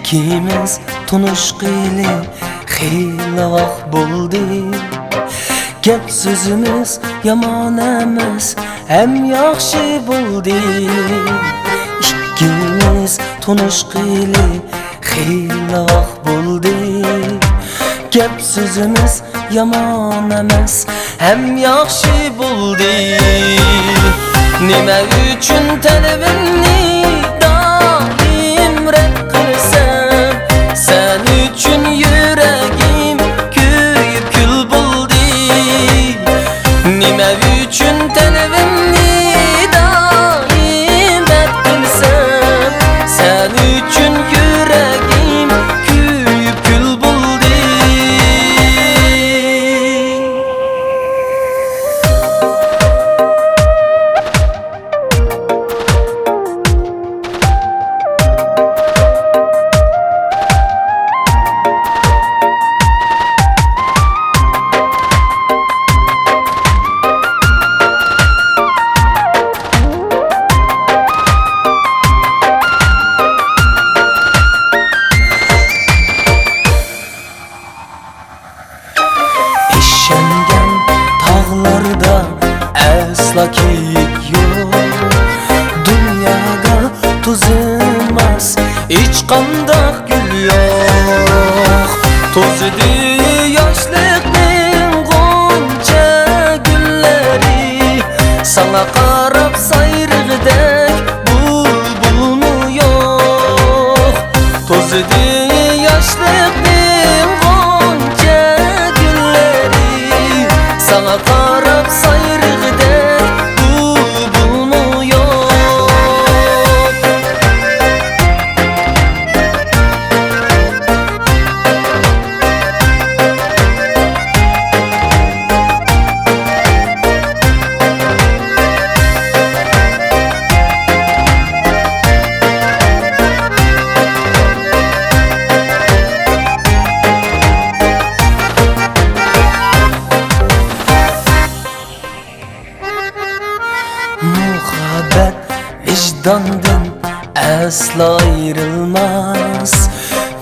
İkimiz tunuşqili xeyli vaqt bo'ldi. Gap so'zimiz yomon emas, hem yaxshi bo'ldi. İkimiz tunuşqili xeyli vaqt bo'ldi. Gap so'zimiz yomon emas, hem yaxshi bo'ldi. Nima uchun talabimni doim rad qilsam, sen uchun yuragim kuyib kul bo'ldi. Nima uchun talabimni doim rad qilsam, sen uchun yuragim kuyib kul bo'ldi. Eşengen tağlarda asla keyik yok. Dünyada tuzilmaz hiç qandaq gül yok. Tuzidi yoshlikning g'uncha gulleri, sana qarab sayrig'idek bulbulmi yo'q. Tuzidi yoshlikning g'uncha gulleri, sana qarab sayrig'idek bulbulmi yo'q. Muhabbet vicdandan asla ayrılmaz.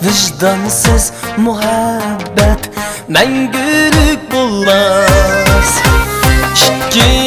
Vicdansız muhabbet məngülük bulmaz. İki